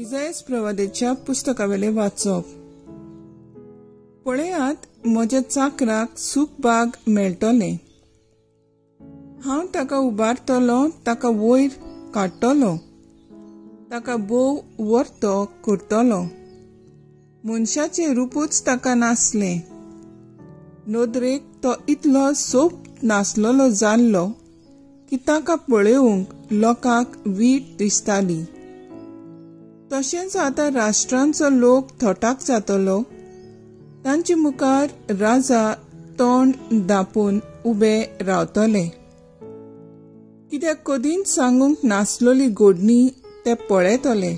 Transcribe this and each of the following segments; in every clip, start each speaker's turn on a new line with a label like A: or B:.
A: इसायास प्रवादेच्या पुस्तकावेले वाचप. पळयात म्हज्या चाकराक सूख बाग मेळटले. हांव ताका उबारतलो, ताका वयर काडटलो, ताका बोव वर्तो करतलो. मनशाचे रूपूच ताका नासले. नदरेक तो इतलो सोप नासलोलो जाल्लो की ताका पळोवंक लोकांक वीट दिसताली. तशेंच आतां राष्ट्रांचो लोक थोटाक जातलो. तांचे मुखार राजा तोंड धांपून उबे रावतले. कित्याक कदींच सांगूंक नासलोली गोडणी ते पळयतले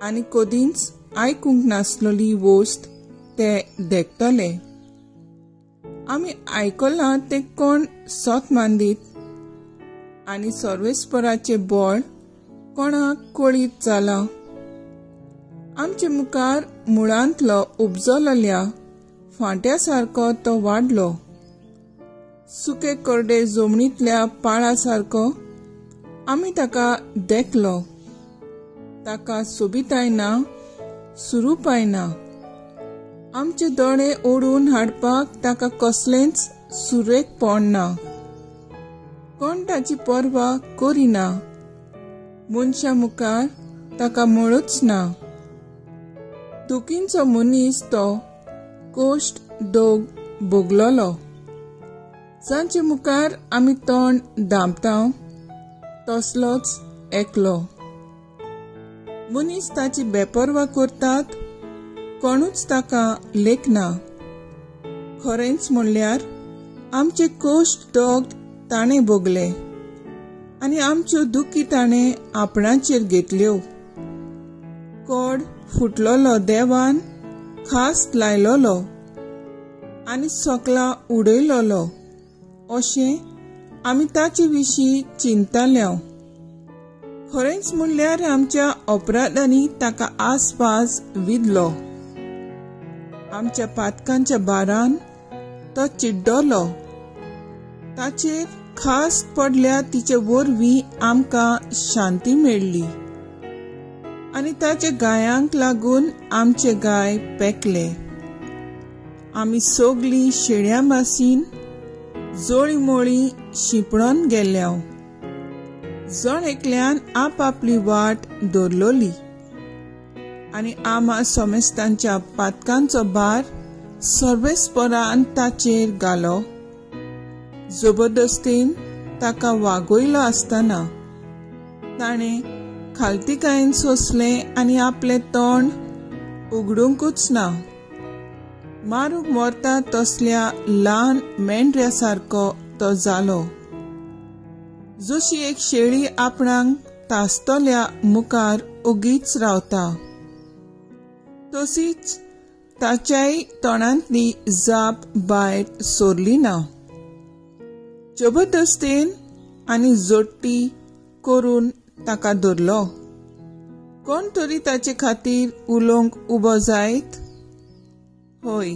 A: आनी कदींच आयकूंक नासलोली वोस्त ते देखतले. आमी आयकलां ते कोण सोत मांदीत आनी सर्वेस्पराचे बळ कोणाक कळीत जाला. आमचे मुखार मुळांतलो उपजलेल्या फांट्या सारको तो वाडलो. सुके करडे जमनींतल्या पाळा सारको आमी ताका देखलो. ताका सोबिताय ना, सुरूपाय ना. आमचे दोळे ओडून हाडपाक ताका कसलेंच सुरेखपण ना. कोण ताची पर्वा करिना. मनशा मुखार ताका मळूच ना. दुखींचो मनीस तो कोश्ट दोग भोगलोलो. जांचे मुखार आमी तोंड धांपतां तसलोच एकलो. मनीस ताची बेपर्वा करतात, कोणूच ताका लेखना. खरेंच म्हणल्यार आमचे कोश्ट दोग ताणें भोगले आनी आमच्यो दुखी ताणें आपणाचेर घेतल्यो. कोड फुटलोलो देवान खास्त लायलोलो आनी सोकला उडयलोलो अशें आमी ताचे विशीं चिंतताल्यो. खरेंच म्हणल्यार आमच्या अपराधांनी ताका आसपास विधलो. आमच्या पातकांच्या बारान तो चिड्डलो. ताचेर खास पडल्या तिचे वरवीं आमकां शांती मेळ्ळी आनी ताच्या गायांक लागून आमचे गाय पेकले. आमी सोगलीं शेळ्या मासीन जोळी मोळी शिंपडोन गेल्या. जण एकल्यान आपली वाट दवरलोली आनी आमा सोमेस्तांच्या पातकांचो भार सर्वेस्परान ताचेर घालो. जबरदस्तीन ताका वागयलो आसतना ताणें खालतीकायेन सोंसलें आनी आपलें तोंड उगडूंकूच ना. मारूंक मरता तसल्या ल्हान मेंढऱ्या सारको तो जालो. जशी एक शेळी आपणाक तासतल्या मुखार उगीच रावता, तशीच ताच्याय तोंडांतली जाप भायर सोरली ना. जबरदस्तीन आनी जोडटी करून ताका धरलो. कोण तरी ताचे खातीर उलोवंक उबो जायत. होय,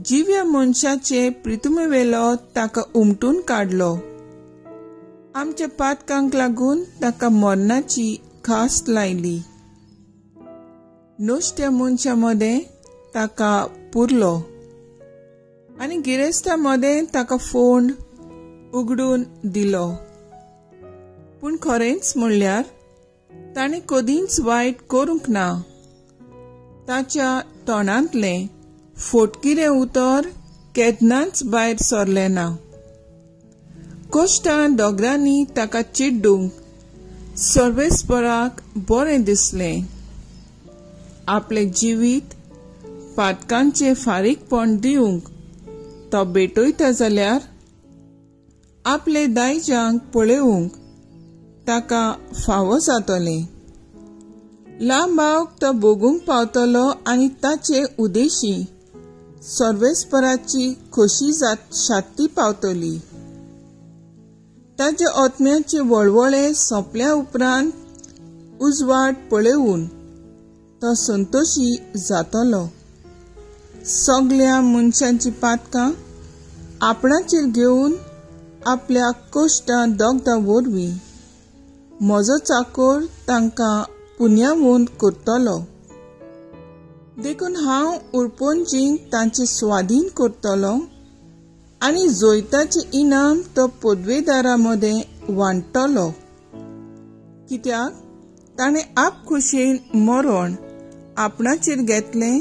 A: जिव्या मनशाचे प्रितुमेवेलो ताका उमटून काडलो. आमच्या पातकांक लागून ताका मरणाची खास्त लायली. नुस्त्या मनशा मदें ताका पुरलो आनी गिरेस्ता मदें ताका फोंड उगडून दिलो. पूण खरेंच म्हणल्यार ताणें कदींच वायट करूंक ना. ताच्या तोंडांतलें फोटकिरें उतर केन्नाच भायर सरलें ना. कोश्टां दोगरांनी ताका चिड्डूंक सर्वेस्पराक बरें दिसलें. आपले जिवीत पातकांचे फारीकपण दिवंक तो भेटयता जाल्यार आपले दायजांक पळोवंक ताका फावो जातलें. लांबावक तो भोगूंक पावतलो आनी ताचे उदेशी सर्वेस्पराची खोशी शात्ती पावतली. ताचे आत्म्याचे वळवळे सोंपल्या उपरांत उजवाड पळोवन तो संतोशी जातलो. सगल्या मनशांची पातकां आपणाचेर घेवन आपल्या कोश्टां दोगदा वरवीं म्हजो चाकोर तांकां पुण्यावून करतलो. देखून हांव उरपोनजींक तांचे स्वाधीन करतलो आनी जोयताचे इनाम तो पदवेदारा मदें वांटतलो. कित्याक ताणें आपखुशेन मरण आपणाचेर घेतलें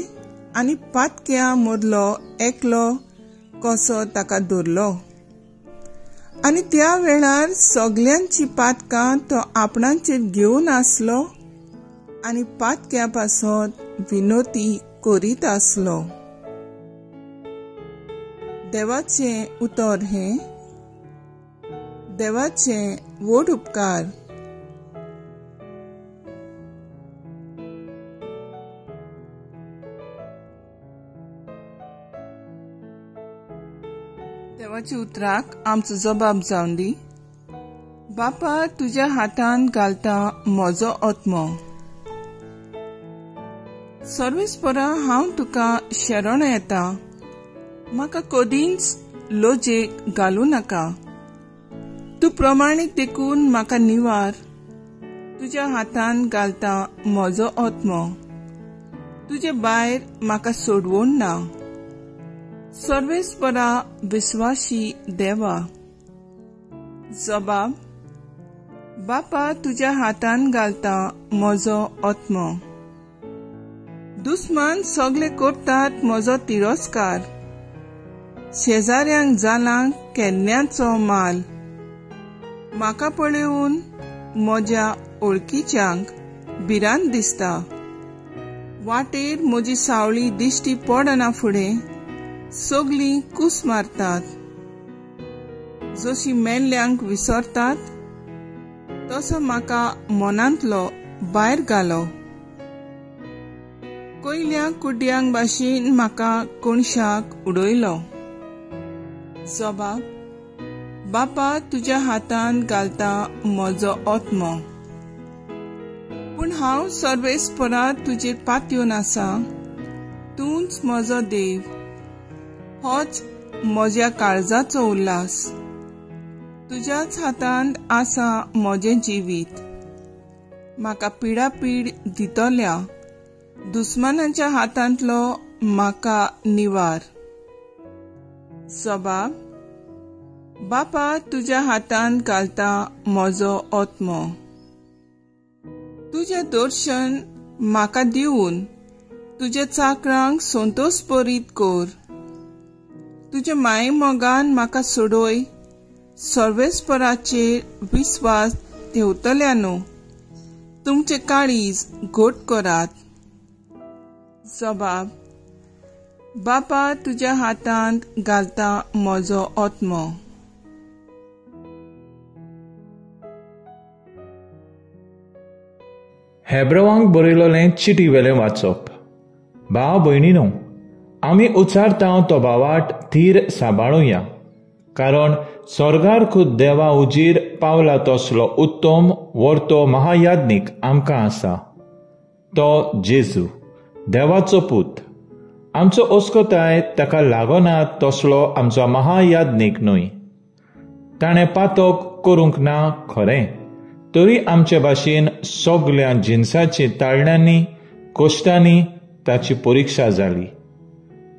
A: आनी पातक्या मदलो एकलो कसो ताका धरलो. आनी त्या वेळार सगल्यांची पातकां तो आपणाचेर घेवन आसलो आनी पातक्या पासत विनोती करीत आसलो. देवाचें उतर हें. देवाचें व्हड उपकार. देवाच्या उतराक आमचो जबाब जावन दी. बापा, तुज्या हातान घालता म्हजो आत्मो. सर्वेस्परा, हांव तुका शरण येता. म्हाका कधीच लोजेक घालूं नाका. तूं प्रमाणीक देखून म्हाका निवार. तुज्या हातान घालता म्हजो आत्मो. तुजे भायर म्हाका सोडवून ना. सर्वेस्परा विश्वासी देवा. जबाब. बापा, तुज्या हातान घालता म्हजो आत्मो. दुस्मान सगळे करतात म्हजो तिरस्कार. शेजाऱ्यांक जालां केन्याचो माल. म्हाका पळेवून म्हज्या ओळखीच्यांक भिरांत दिसता. वाटेर म्हजी सावळी दिश्टी पडना फुडें सगळीं कूस मारतात. जशी मेल्ल्यांक विसरतात तसो म्हाका मनांतलो भायर घालो. कोयल्या कुड्यांक भाशेन म्हाका कोणशाक उडयलो. जबाब. बापा, तुज्या हातान घालता म्हजो आत्मो. पूण हांव सर्वेस्परा तुजेर पातयेवन आसा. तूंच म्हजो देव. होच म्हज्या काळजाचो उल्हास. तुज्याच हातांत आसा म्हजें जिवीत. म्हाका पिडापीड दितल्या दुस्मानाच्या हातांतलो म्हाका निवार. जबाब. बापा, तुज्या हातान घालता म्हजो आत्मो. तुजें दर्शन म्हाका दिवन तुज्या चाकरांक संतोश भरीत कर. तुज्या माये मोगान म्हाका सोडोय. सर्वेस्पराचेर विस्वास ठेवतल्यानो तुमचे काळीज घोट करात. जबाब. बापा, तुज्या हातांत घालता म्हजो आत्मो.
B: हेब्रेवांक बरयलोलें चिटी वेलें वाचप. भाव भयणीनो, आमी उचारता तो भावाट थीर सांबाळुया. कारण स्वर्गार खुद देवा उजीर पावला तसलो उत्तम वर्तो महायाज्ञीक आमकां आसा. तो जेजू, देवाचो पूत. आमचो ओस्कोताय ताका लागोना तसलो आमचो महायाज्ञीक न्हय. ताणें पातक करूंक ना खरें, तरी आमचे भाशेन सगळ्या जिन्साची ताळण्यांनी कोश्टांनी ताची परिक्षा जाली.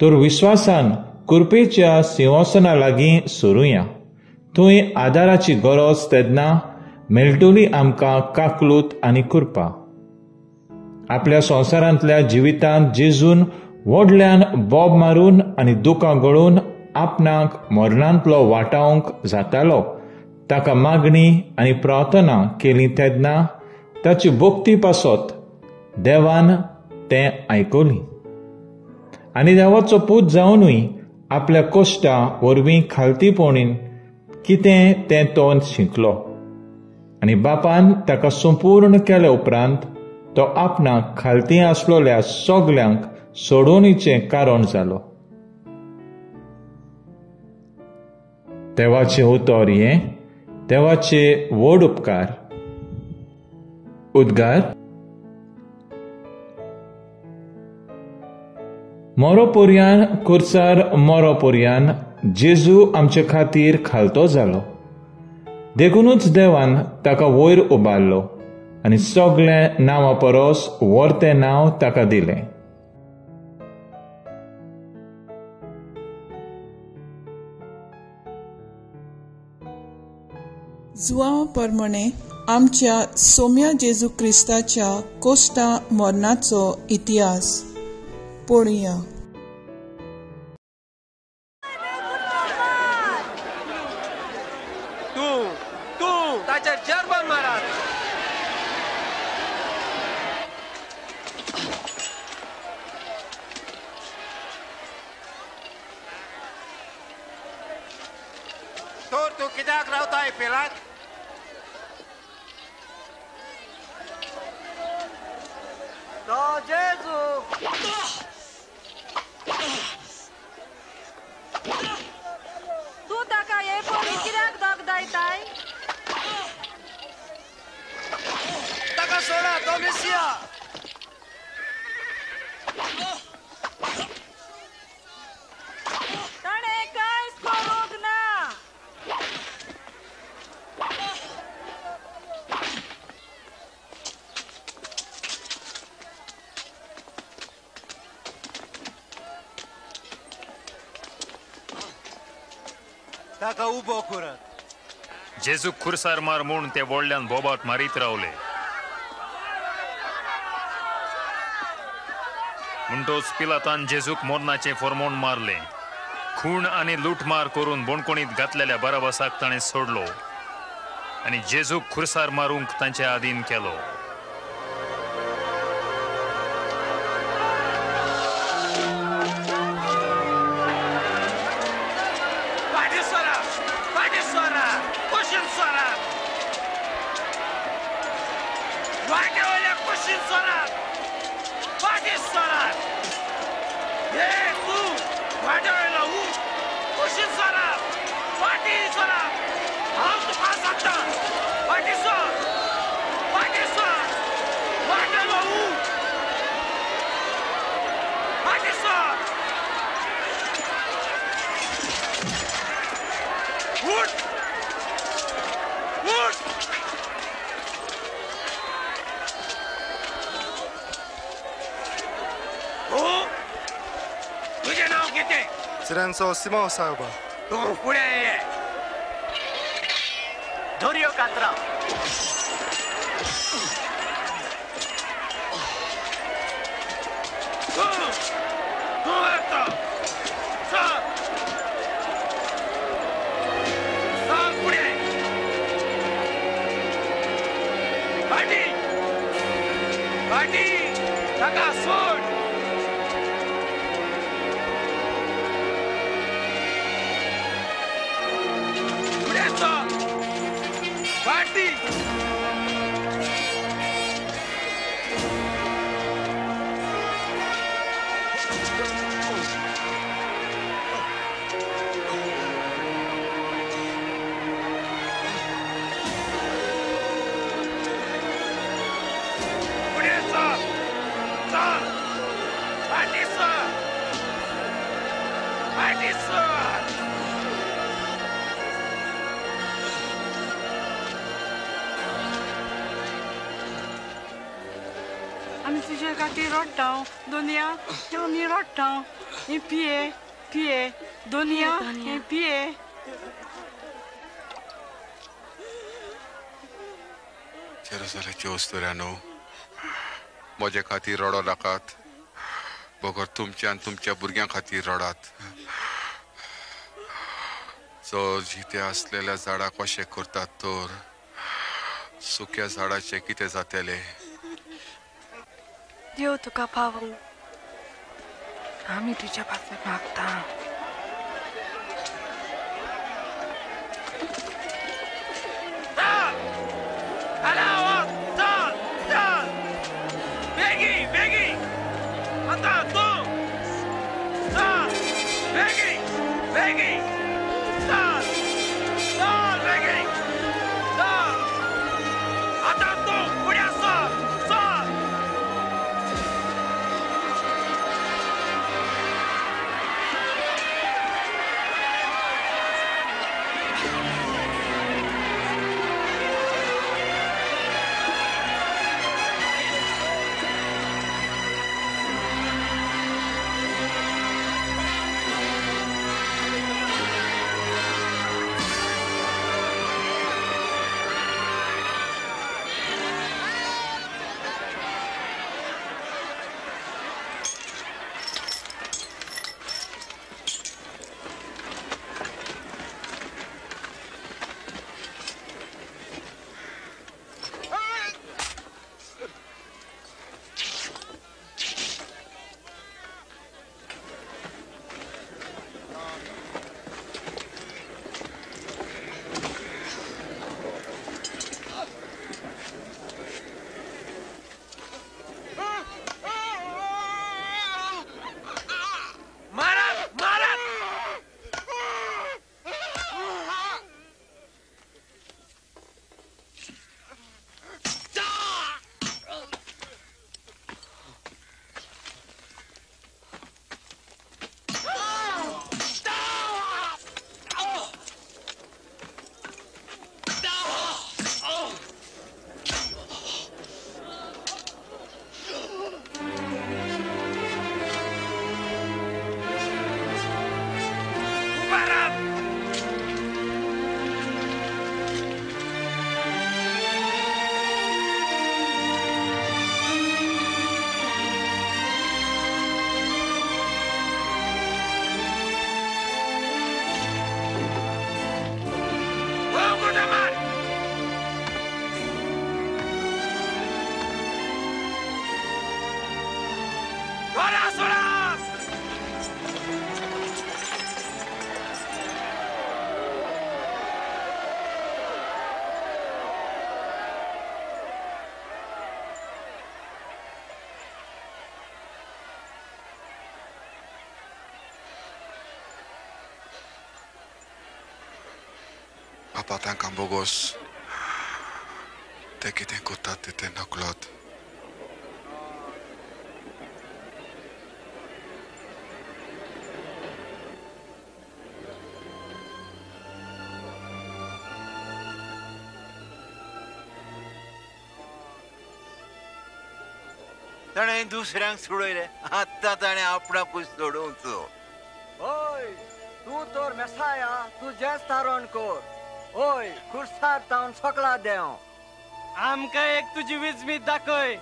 B: तर विश्वासान कृपेच्या सिंहासना लागीं सरुया. थंय आदाराची गरज तेन्ना मेळटली आमकां काकलूत आनी कृपा. आपल्या संवसारांतल्या जिवितांत जेजून व्हडल्यान बोब मारून आनी दुकां गळून आपणाक मरणांतलो वाटावंक जातालो ताका मागणी आनी प्रार्थना केली तेन्ना ताची भक्ती पासत देवान तें आयकली. आनी देवाचो पूत जावनूय आपल्या कश्टा वरवीं खालतीपणीन कितें तें तो शिकलो. आनी बापान ताका संपूर्ण केले उपरांत तो आपणाक खालती आसलोल्या सगल्यांक सोडोवनीचें कारण जालो. देवाचें उतर हें. देवाचे व्हड उपकार. उद्गार. मरोपर्यान खुर्सार मरोपर्यान जेजू आमचे खातीर खालतो जालो. देखूनच देवान ताका वयर उबारलो आनी सगळें नांवा परस व्हरतें नांव ताका दिलें.
A: जुआंव परमणे आमच्या सोम्या जेजू क्रिस्ताच्या कोश्टा मरणाचो इतिहास पळोवया.
C: तू ताचेर जर्मन मारात. तर तू कित्याक रावताय पिलात? तो जेजू
D: तू ताका हे पळोवन कित्याक दोगदायताय?
C: ताका सोडा, तो मेसिया.
D: ताणें कांयच करूंक ना.
C: ताका उबो करात.
E: जेजूक खुर्सार मार म्हूण ते व्हडल्यान बोबाट मारीत रावले. म्हणटोच पिलातान जेजूक मरणाचें फर्मोण मारलें. खूण आनी लुटमार करून बोणकोणीत घातलेल्या बराबसाक ताणें सोडलो आनी जेजूक खुर्सार मारूंक तांचे आदीन केलो.
C: Sirenzo Simão Salva. Tu pude ye. Dorio Catra. Correcto. Sa. Sa pude. Bati. Bati. Taka sword. Party!
D: Am tuझे खातीर रडटां दोनिया आमी रडटां हे पिये पिये दोनिया हे पिये.
F: जेरुसलेमचे वस्तुऱ्यानो म्हजे खातीर रडो नाकात बगर तुमच्या आनी तुमच्या भुरग्यां खातीर रडात. चड जिते आसलेल्या झाडाक कशें करतात तर सुक्या झाडाचें कितें जातलें.
D: देव तुका पावूं आमी तुज्या पासून मागता.
F: बापा तांकां बोगोस ते कितें कोत्तात ते नकळत.
C: ताणें दुसऱ्यांक सोडयलें, आतां ताणें आपणाकूच सोडूंचो.
G: ओय तूं तर मेसाया तुजेंच तारण कर. ओय खुर्सार तावन सकला देव.
D: आमकां एक तुजी विजमीत दाखय.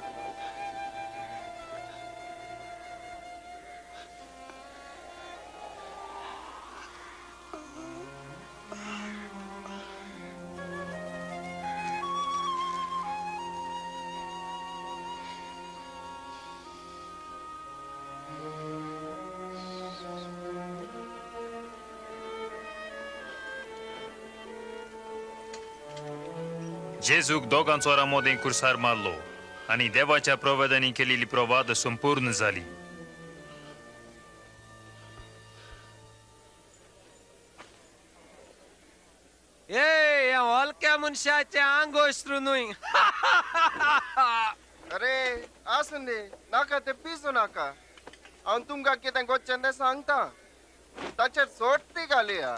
E: जेजूक दोगांचो रामोदे कुर्सार मारलो आणि देवाच्या प्रवादांनी केलेली प्रवाद संपूर्ण झाली.
G: या हलक्या मनशाचे आंग ओसरू न्हय.
H: अरे आसून दी नाका ते पिसू नाका. हांव तुमकां कितें गोच्चें तें सांगता. ताचेर सोडटी घालया.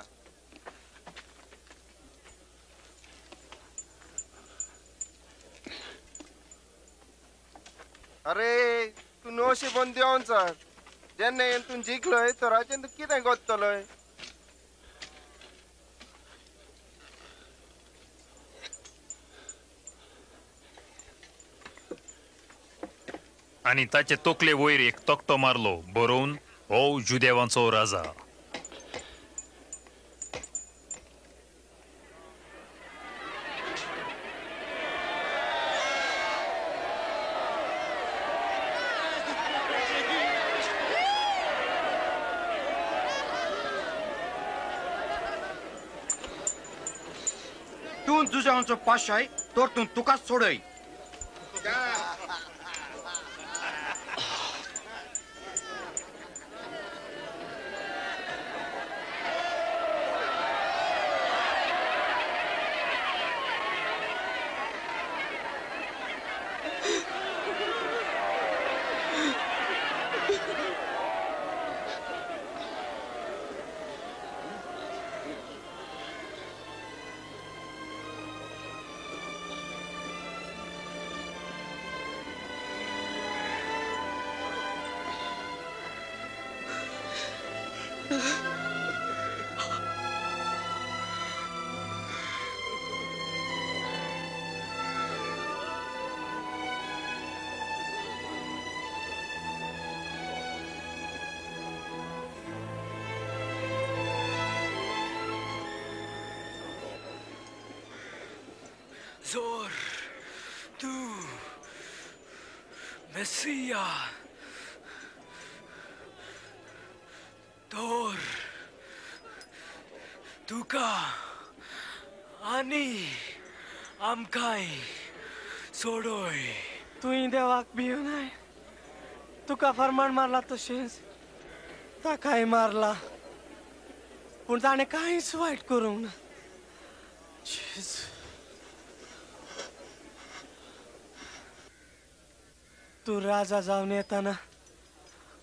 H: अरे तू नोशी बंद देंवन सर. जेन्ना येवन तूं जिखलय तर हाचें तूं कितें गोत्तलोय.
E: आणि ताचे तोकले वयर एक तोकटो मारलो बरोवन हो जुदेवांचो राजा.
G: तूं जुजांचो पाशाय तर तूं तुकाच सोडय.
I: Zor, tu, Messia, Tor, Tuka, Ani, Amkai, Sodoy.
D: तुवें देवाक भिवनाय. तुका फरमान मारला तशेंच ताकाय मारला. पूण ताणें कांयच वायट करूंक ना. तू राजा जावन येताना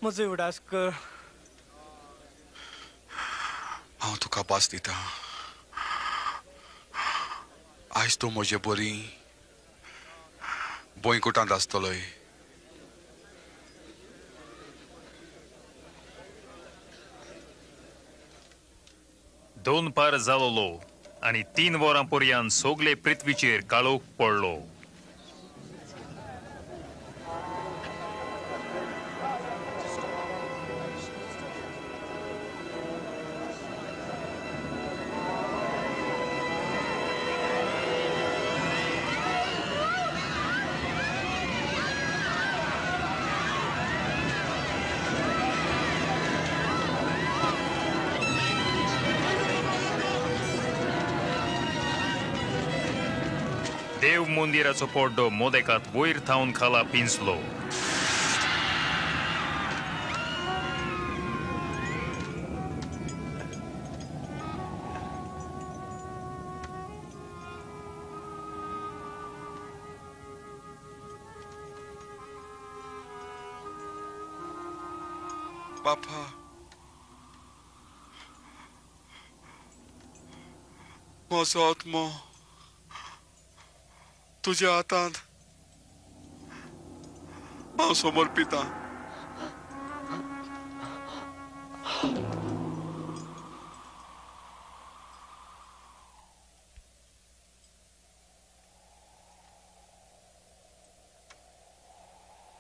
D: म्हजो उडास कर.
F: हांव तुका पास दिता. आयज तूं म्हजे बरी बोंयकुटांत आसतलोय.
E: दोन पार जालोलो आणि 3 वरां पर्यंत सोगले पृथ्वीचेर काळोख पडलो. देव मंदिराचो पड्डो मोदेकात वयर थावन खाला पिंजलो.
F: बापा म्हजो आत्मो तुज्या हातांत हांव समर्पिता.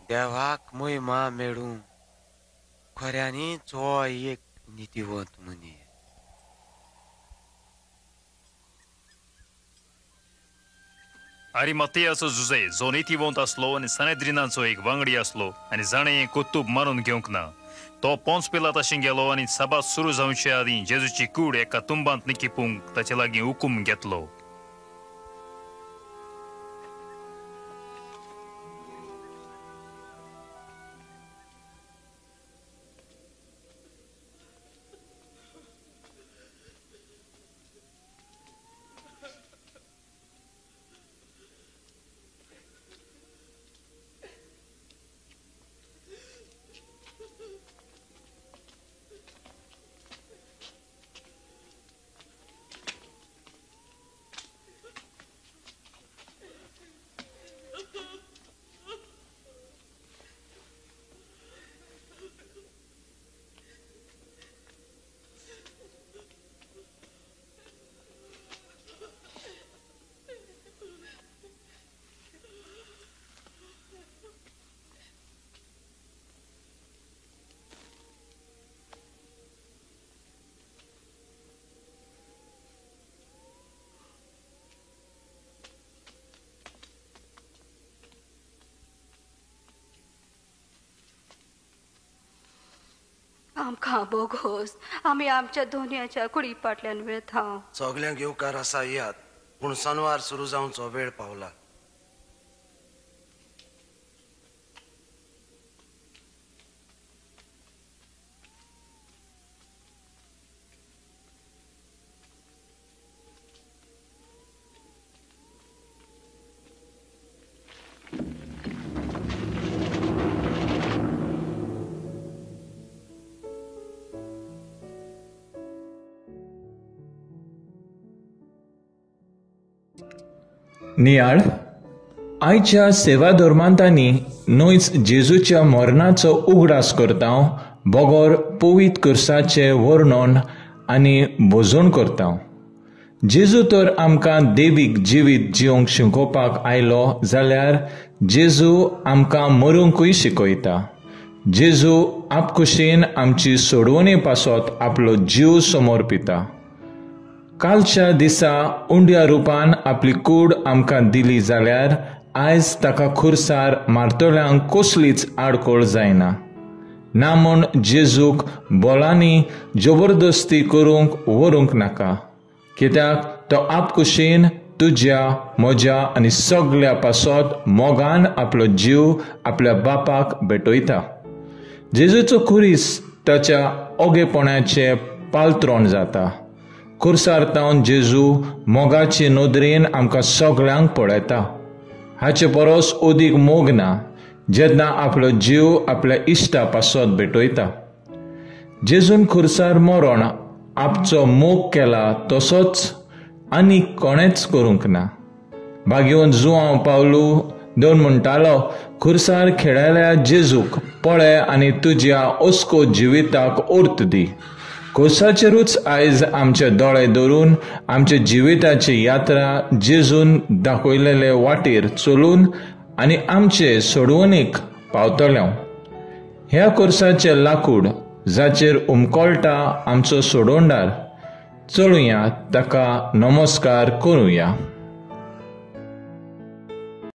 G: देवाक महिमा मेळूं खऱ्यांनीच हो एक नितीवंत मनीस.
E: आरिमातेयाचो जुजे जो नितीवंत आसलो आनी सनेद्रिनाचो एक वांगडी आसलो आनी जाणें कुतूब मानून घेवंक ना. तो पोंच पिलाताशी गेलो आनी सभा सुरू जावचे आदीं जेजूची कूड एका तुंबांत निकिपूंक ताचे लागीं हुकूम घेतलो.
J: आमकां बोगोस आमी आमच्या दोनयाच्या कुडी फाटल्यान वेळथा.
K: सगल्यांक येवकार आसा याद पूण सणवार सुरू जावचो वेळ पावला.
B: नियाळ आयच्या सेवा धर्मांतांनी न्हयच जेजूच्या मरणाचो उगडास करता बगोर पवित्र कुर्साचें वर्णन आनी भोजोण करता. जेजू तर आमकां देवीक जिवीत जिवंक शिकोवपाक आयलो जाल्यार जेजू आमकां मरूंकूय शिकयता. जेजू आपकुशीन आमची सोडवणे पासत आपलो जीव समर्पिता. कालच्या दिसा उंड्या रुपान आपली कूड आमकां दिली जाल्यार आयज ताका खुर्सार मारतल्यांक कसलीच आडखळ जायना. ना म्हूण जेजूक बोलांनी जबरदस्ती करूंक व्हरूंक नाका, कित्याक तो आपकुशीन तुज्या म्हज्या आनी सगळ्या पासत मोगान आपलो जीव आपल्या बापाक भेटयता. जेजूचो खुरीस ताच्या ओगेपणाचें पालत्रोण जाता. खुर्सार जेजू मोगाची नोदरेन आमकां सगळ्यांक पळयता. हाचे परस ओदीक मोग ना जेन्ना आपलो जीव आपल्या इश्टा पासत भेटयता. जेजून खुर्सार मरण आपचो मोग केला तसोच आनी कोणेच करूंक ना. भाग्योन जुआंव पावलू दोन म्हणटालो, खुर्सार खेळायल्या जेजूक पळय आनी तुज्या ओस्को जिविताक उर्त दी. खुर्साचेरूच आयज आमचे दोळे धरून आमच्या जिविताची यात्रा जेजून दाखयलेले वाटेर चलून आनी आमचे सोडवणेक पावतले. ह्या खुर्साचें लाकूड जाचेर उमकोळटा आमचो सोडवणदार, चलुया ताका नमस्कार करुया.